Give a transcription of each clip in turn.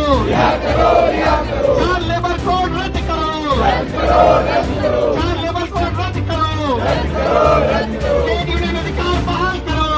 चार labour code रद्द करो, चार लेबर कोड रद्द करो, ट्रेड यूनियन अधिकार बहाल करो।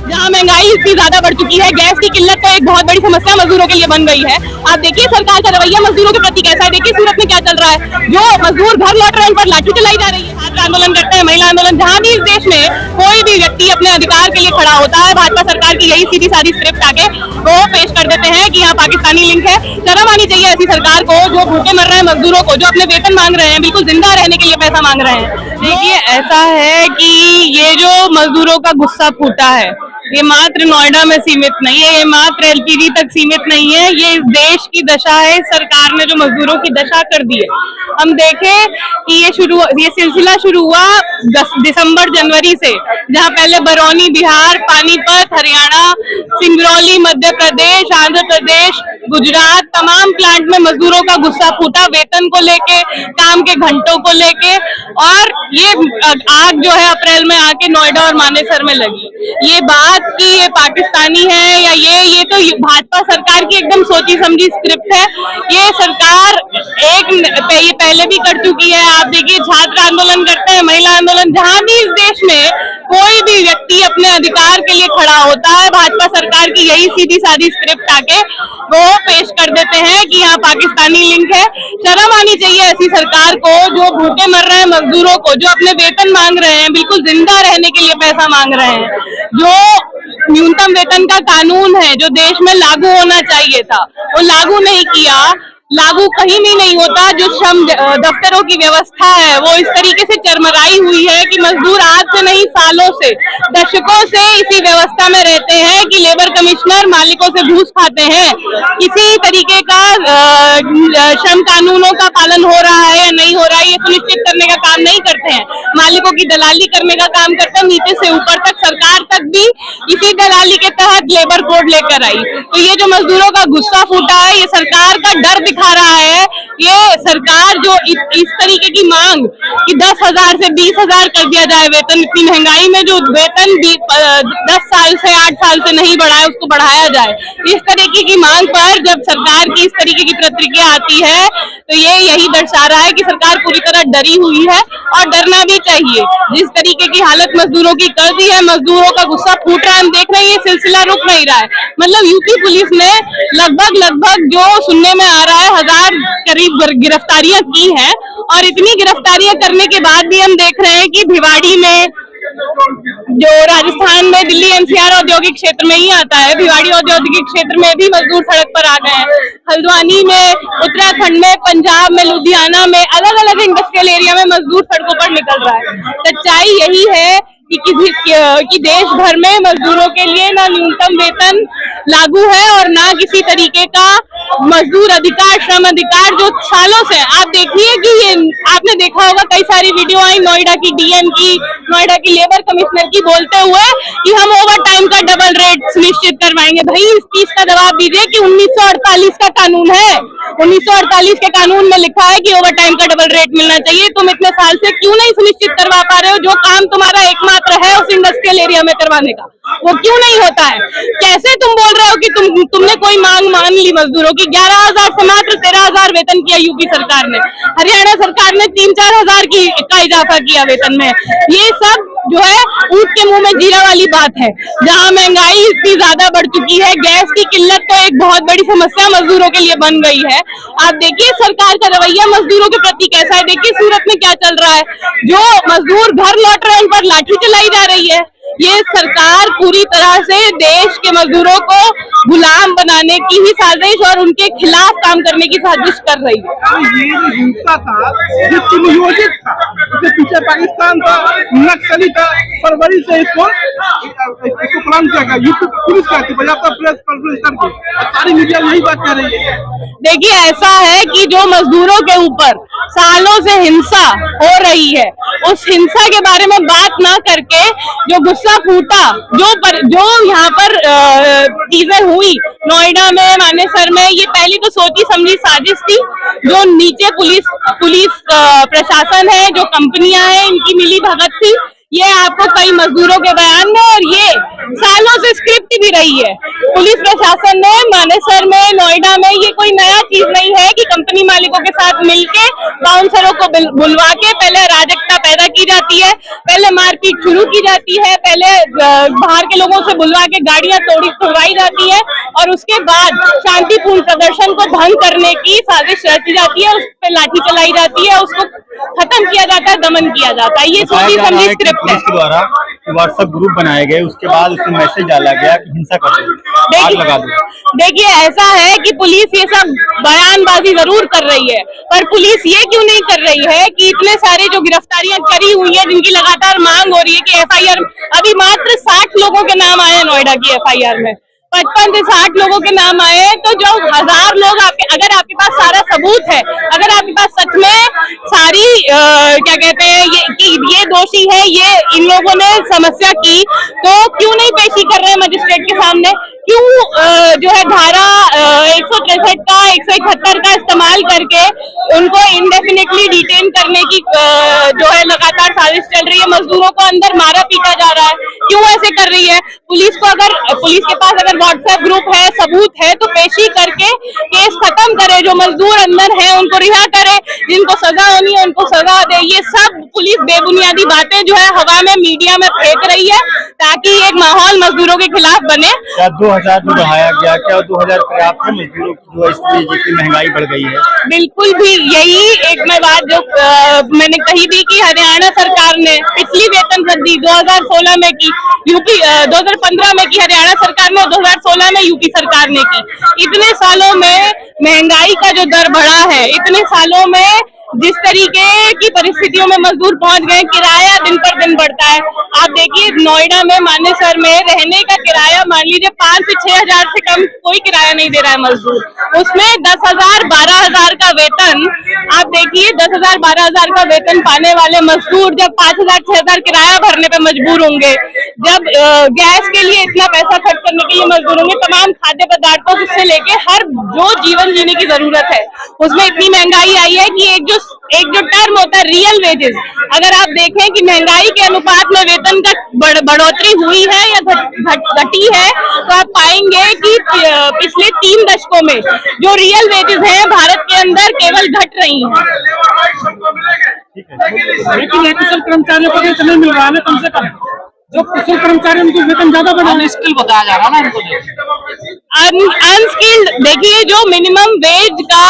जहाँ महंगाई इतनी ज्यादा बढ़ चुकी है, गैस की किल्लत तो एक बहुत बड़ी समस्या मजदूरों के लिए बन गई है। आप देखिए सरकार का रवैया मजदूरों के प्रति कैसा है। देखिए सूरत में क्या चल रहा है, जो मजदूर घर लौट रहे हैं उन पर लाठी चलाई जा रही है। छात्र आंदोलन करते हैं, महिला आंदोलन, जहाँ भी इस देश में कोई भी व्यक्ति अपने अधिकार के लिए खड़ा होता है, भाजपा सरकार की यही सीधी सादी स्क्रिप्ट आके वो पेश कर देते हैं कि यहाँ पाकिस्तानी लिंक है। शर्म आनी चाहिए ऐसी सरकार को जो भूखे मर रहे हैं मजदूरों को, जो अपने वेतन मांग रहे हैं, बिल्कुल जिंदा रहने के लिए पैसा मांग रहे हैं। देखिए ऐसा है कि ये जो मजदूरों का गुस्सा फूटा है, ये मात्र नोएडा में सीमित नहीं है, ये मात्र एलपीजी तक सीमित नहीं है, ये इस देश की दशा है। सरकार ने जो मजदूरों की दशा कर दी है, हम देखें कि ये सिलसिला शुरू हुआ 10 दिसंबर जनवरी से, जहां पहले बरौनी बिहार, पानीपत हरियाणा, सिंगरौली मध्य प्रदेश, आंध्र प्रदेश, गुजरात, तमाम प्लांट में मजदूरों का गुस्सा फूटा, वेतन को लेके, काम के घंटों को लेके। और ये आग जो है अप्रैल में आके नोएडा और मानेसर में लगी। ये बात कि ये पाकिस्तानी है या ये तो भाजपा सरकार की एकदम सोची समझी स्क्रिप्ट है। ये सरकार ये पहले भी कर चुकी है। आप देखिए छात्र आंदोलन करते हैं, महिला आंदोलन, जहां भी इस देश में कोई भी व्यक्ति अपने अधिकार के लिए खड़ा होता है, भाजपा सरकार की यही सीधी सादी स्क्रिप्ट आके वो पेश कर देते हैं कि यहाँ पाकिस्तानी लिंक है। शर्म आनी चाहिए ऐसी सरकार को जो भूखे मर रहे हैं मजदूरों को, जो अपने वेतन मांग रहे हैं, बिल्कुल जिंदा रहने के लिए पैसा मांग रहे हैं। जो न्यूनतम वेतन का कानून है जो देश में लागू होना चाहिए था, वो लागू नहीं किया। लागू कहीं भी नहीं होता। जो श्रम दफ्तरों की व्यवस्था है वो इस तरीके से चरमराई हुई है कि मजदूर आज से नहीं सालों से, दशकों से इसी व्यवस्था में रहते हैं कि लेबर कमिश्नर मालिकों से घूस खाते हैं। किसी तरीके का श्रम कानूनों का पालन हो रहा है या नहीं हो रहा है ये सुनिश्चित करने का काम नहीं करते हैं, मालिकों की दलाली करने का काम करते हैं। नीचे से ऊपर तक सरकार तक भी इसी दलाली के तहत लेबर कोड लेकर आई। तो ये जो मजदूरों का गुस्सा फूटा है, ये सरकार का डर दिखा रहा है। ये सरकार जो इस तरीके की मांग कि 10,000 से 20,000 कर दिया जाए वेतन, इतनी महंगाई में जो वेतन 10 साल से 8 साल से नहीं बढ़ा है उसको बढ़ाया जाए, इस तरीके की मांग पर जब सरकार की इस तरीके की प्रतिक्रिया आती है तो ये यही दर्शा रहा है कि सरकार पूरी तरह डरी हुई है और डरना भी चाहिए। जिस तरीके की हालत मजदूरों की कर दी है, मजदूरों का गुस्सा फूट रहा है, हम देख रहे हैं ये सिलसिला रुक नहीं रहा है। मतलब यूपी पुलिस ने लगभग जो सुनने में आ रहा है 1000 करीब गिरफ्तारियां की हैं, और इतनी गिरफ्तारियां करने के बाद भी हम देख रहे हैं कि भिवाड़ी में, जो राजस्थान में दिल्ली एनसीआर औद्योगिक क्षेत्र में ही आता है, भिवाड़ी औद्योगिक क्षेत्र में भी मजदूर सड़क पर आ गए हैं। हल्द्वानी में, उत्तराखंड में, पंजाब में, लुधियाना में, अलग अलग इंडस्ट्रियल एरिया में मजदूर सड़कों पर निकल रहा है। सच्चाई यही है कि देश भर में मजदूरों के लिए ना न्यूनतम वेतन लागू है और ना किसी तरीके का मजदूर अधिकार, श्रम अधिकार, जो सालों से आप देखिए कि ये आपने देखा होगा कई सारी वीडियो आई नोएडा की डीएम की, नोएडा की लेबर कमिश्नर की, बोलते हुए कि हम ओवर टाइम का डबल रेट सुनिश्चित करवाएंगे। भाई इस चीज का जवाब दीजिए कि 1948 का कानून है, 1948 के कानून में लिखा है कि ओवर टाइम का डबल रेट मिलना चाहिए। तुम इतने साल से क्यों नहीं सुनिश्चित करवा पा रहे हो? जो काम तुम्हारा एकमात्र है उस इंडस्ट्रियल एरिया में करवाने का, वो क्यों नहीं होता है? कैसे तुम बोल रहे हो कि तुमने कोई मांग मान ली मजदूरों की? 11,000 से मात्र 13,000 वेतन किया यूपी सरकार ने, हरियाणा सरकार ने 3-4 हजार का इजाफा किया वेतन में। ये सब जो है ऊंट के मुंह में जीरा वाली बात है। जहां महंगाई इतनी ज्यादा बढ़ चुकी है, गैस की किल्लत तो एक बहुत बड़ी समस्या मजदूरों के लिए बन गई है। आप देखिए सरकार का रवैया मजदूरों के प्रति कैसा है। देखिए सूरत में क्या चल रहा है, जो मजदूर घर लौट रहे हैं उन पर लाठी चलाई जा रही है। ये सरकार पूरी तरह से देश के मजदूरों को गुलाम बनाने की ही साजिश और उनके खिलाफ काम करने की साजिश कर रही है। ये जो हिंसा था जो सुनियोजित था, इसके पीछे पाकिस्तान था, नक्सली था, फरवरी से इसको प्लान किया गया। यूपी पुलिस कहती है, प्रेस कॉन्फ्रेंस करके सारी मीडिया यही बात कर रही है। देखिए ऐसा है कि जो मजदूरों के ऊपर सालों से हिंसा हो रही है, उस हिंसा के बारे में बात ना करके जो गुस्सा फूटा, जो यहाँ पर चीजें हुई नोएडा में, मानेसर में, ये पहली तो सोची समझी साजिश थी। जो नीचे पुलिस प्रशासन है, जो कंपनियां हैं, इनकी मिली भगत थी ये आपको कई मजदूरों के बयान में, और ये सालों से स्क्रिप्ट भी रही है। पुलिस प्रशासन ने मानेसर में, नोएडा में, ये कोई नया चीज नहीं है कि कंपनी मालिकों के साथ मिलके बाउंसरों को बुलवा के पहले अराजकता पैदा की जाती है, पहले मारपीट शुरू की जाती है, पहले बाहर के लोगों से बुलवा के गाड़ियां तोड़वाई जाती है, और उसके बाद शांतिपूर्ण प्रदर्शन को भंग करने की साजिश रची जाती है, उस पर लाठी चलाई जाती है, उसको खत्म किया जाता है, दमन किया जाता है। ये सोची समझी स्क्रिप्ट है। पुलिस के द्वारा व्हाट्सएप ग्रुप बनाए गए, उसके बाद उसमें मैसेज डाला गया कि हिंसा कर दो, आग लगा दो। देखिए, ऐसा है कि पुलिस ये सब बयानबाजी जरूर कर रही है, पर पुलिस ये क्यों नहीं कर रही है कि इतने सारे जो गिरफ्तारियां करी हुई है, जिनकी लगातार मांग हो रही है कि एफआईआर, अभी मात्र 60 लोगों के नाम आए हैं नोएडा की एफआईआर में, 55 से 60 लोगों के नाम आए हैं, तो जो 1000 लोग अगर आपके पास सारा सबूत है, अगर आपके पास सच में सारी क्या कहते हैं ये दोषी है, ये इन लोगों ने समस्या की, तो क्यों नहीं पेशी कर रहे हैं मजिस्ट्रेट के सामने? क्यों जो है धारा 163 का 171 का इस्तेमाल करके उनको इंडेफिनिटली डिटेन करने की जो है लगातार साजिश चल रही है, मजदूरों को अंदर मारा पीटा जा रहा है, क्यों ऐसे कर रही है? पुलिस के पास अगर व्हाट्सएप ग्रुप है, सबूत है, तो पेशी करके केस खत्म करे, जो मजदूर अंदर है उनको रिहा करे, जिनको सजा होनी है उनको सजा दे। ये सब पुलिस बेबुनियादी बातें जो है हवा में, मीडिया में फेंक रही है, ताकि एक माहौल मजदूरों के खिलाफ बने। क्या 2000 जो बढ़ाया गया, क्या 2000 पर्याप्त है मजदूरों की, जो इस जितनी महंगाई बढ़ गई है? बिल्कुल भी, यही एक मैं बात जो मैंने कही थी कि हरियाणा सरकार ने पिछली वेतन वृद्धि 2016 में की, यूपी 2015 में की हरियाणा सरकार ने, 2016 में यूपी सरकार ने की। इतने सालों में महंगाई का जो दर बढ़ा है, इतने सालों में जिस तरीके की परिस्थितियों में मजदूर पहुंच गए, किराया दिन पर दिन बढ़ता है। आप देखिए, नोएडा में, मानेसर में रहने का किराया मान लीजिए 5 से 6 हजार से कम कोई किराया नहीं दे रहा है मजदूर, उसमें 10,000 12,000 का वेतन। आप देखिए, 10,000 12,000 का वेतन पाने वाले मजदूर जब 5,000 6,000 किराया भरने पे मजबूर होंगे, जब गैस के लिए इतना पैसा खर्च करने के लिए मजबूर होंगे, तमाम खाद्य पदार्थों से लेके हर जो जीवन जीने की जरूरत है उसमें इतनी महंगाई आई है कि एक जो टर्म होता है रियल वेजेस, अगर आप देखें कि महंगाई के अनुपात में वेतन का बढ़ोतरी हुई है या घटी है, तो आप पाएंगे कि पिछले 3 दशकों में जो रियल वेजेस हैं भारत के अंदर केवल घट रही हैं। लेकिन कुशल कर्मचारियों को वेतन नहीं मिल रहा है ना, कम से कम जो कुशल कर्मचारी उनको वेतन ज्यादा बढ़ा, अनस्किल बताया जा रहा है ना उनको। अनस्किल्ड, देखिए, जो मिनिमम वेज का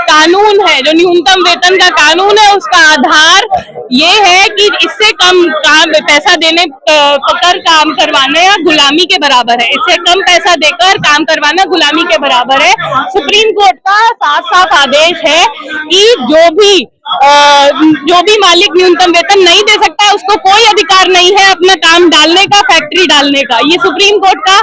कानून है, जो न्यूनतम वेतन का कानून है, उसका आधार ये है कि इससे कम काम पैसा देने पर काम करवाना या गुलामी के बराबर है। इससे कम पैसा देकर काम करवाना गुलामी के बराबर है। सुप्रीम कोर्ट का साफ साफ आदेश है कि जो भी मालिक न्यूनतम वेतन नहीं दे सकता है, उसको कोई अधिकार नहीं है अपना काम डालने का, फैक्ट्री डालने का। ये सुप्रीम कोर्ट का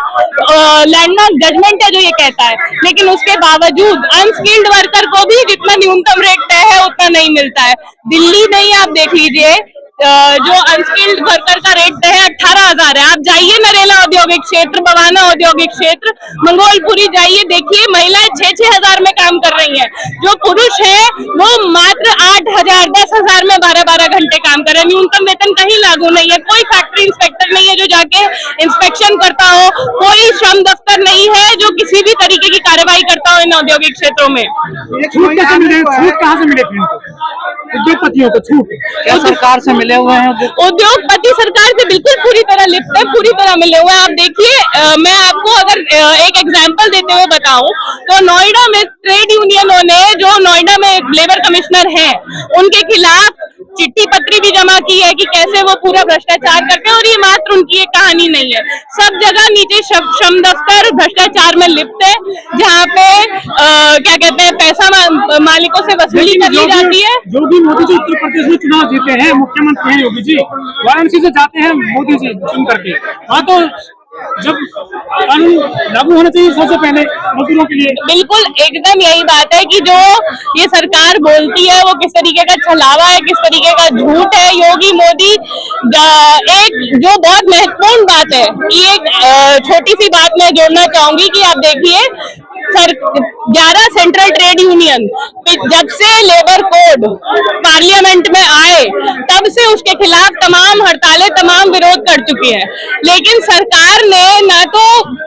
लैंडमार्क जजमेंट है जो ये कहता है। लेकिन उसके बावजूद अनस्किल्ड वर्कर को भी जितना न्यूनतम रेट तय है उतना नहीं मिलता है। दिल्ली में ही आप देख लीजिए, जो अनस्किल्ड वर्कर का रेट तय है 18,000 है। आप जाइए नरेला औद्योगिक क्षेत्र, बवाना औद्योगिक क्षेत्र, मंगोलपुरी जाइए, देखिए महिलाएं 6-6 हजार में काम कर रही हैं। जो पुरुष हैं वो मात्र 8,000 10,000 में 12-12 घंटे काम कर रहे हैं। न्यूनतम वेतन कहीं लागू नहीं है। कोई फैक्ट्री इंस्पेक्टर नहीं है जो जाके इंस्पेक्शन करता हो, कोई श्रम दफ्तर नहीं है जो किसी भी तरीके की कार्रवाई करता हो इन औद्योगिक क्षेत्रों में। छूट कहाँ से मिले फिर उद्योगपतियों को? छूट क्या सरकार से मिले हुए हैं? उद्योगपति सरकार से बिल्कुल पूरी तरह लिप्त है, पूरी तरह मिले हुए हैं। आप देखिए, मैं आपको अगर एक एग्जांपल देते हुए बताऊं तो नोएडा में ट्रेड यूनियनों ने, जो नोएडा में लेबर कमिश्नर हैं, उनके खिलाफ चिट्ठी पत्री भी जमा की है कि कैसे वो पूरा भ्रष्टाचार करते हैं। और ये मात्र उनकी एक कहानी नहीं है, सब जगह नीचे श्रम दफ्तर भ्रष्टाचार में लिप्त है, जहाँ पे क्या कहते हैं पैसा मालिकों से वसूली कर ली जाती है। योगी मोदी जी उत्तर प्रदेश में चुनाव जीते हैं, मुख्यमंत्री हैं योगी जी, वाराणसी से जाते हैं मोदी जी चुन करके, वहाँ तो जब कानून लागू होना चाहिए सबसे पहले मजदूरों के लिए। बिल्कुल एकदम यही बात है कि जो ये सरकार बोलती है वो किस तरीके का छलावा है, किस तरीके का झूठ है। योगी मोदी एक जो बहुत महत्वपूर्ण बात है, ये एक छोटी सी बात मैं जोड़ना चाहूंगी कि आप देखिए 11 सेंट्रल ट्रेड यूनियन जब से लेबर कोड पार्लियामेंट में आए तब से उसके खिलाफ तमाम हड़तालें, तमाम विरोध कर चुकी है, लेकिन सरकार ने ना तो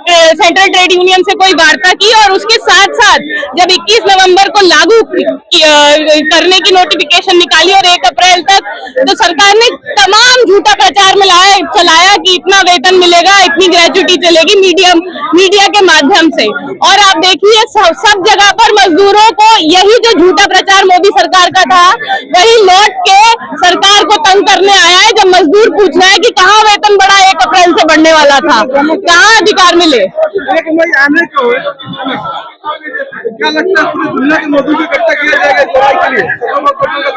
सेंट्रल ट्रेड यूनियन से कोई वार्ता की और उसके साथ साथ जब 21 नवंबर को लागू करने की नोटिफिकेशन निकाली और 1 अप्रैल तक, तो सरकार ने तमाम झूठा प्रचार में चलाया कि इतना वेतन मिलेगा, इतनी ग्रेजुटी चलेगी मीडिया के माध्यम से। और आप देखिए सब जगह पर मजदूरों को यही जो झूठा प्रचार मोदी सरकार का था वही लौट के सरकार को तंग करने आया है। जब मजदूर पूछ रहा है कि कहाँ वेतन बढ़ा 1 अप्रैल से बढ़ने वाला था, कहाँ अधिकार मिले। क्या लगता है पूरी दुनिया के मजदूर इकट्ठा किया जाएगा इस लड़ाई के लिए?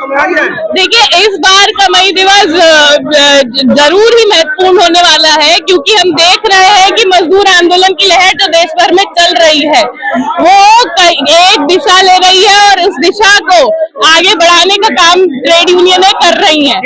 समय आ गया है। देखिए इस बार का मई दिवस जरूर ही महत्वपूर्ण होने वाला है, क्योंकि हम देख रहे हैं कि मजदूर आंदोलन की लहर जो देश भर में चल रही है वो एक दिशा ले रही है और उस दिशा को आगे बढ़ाने का काम ट्रेड यूनियनें कर रही हैं।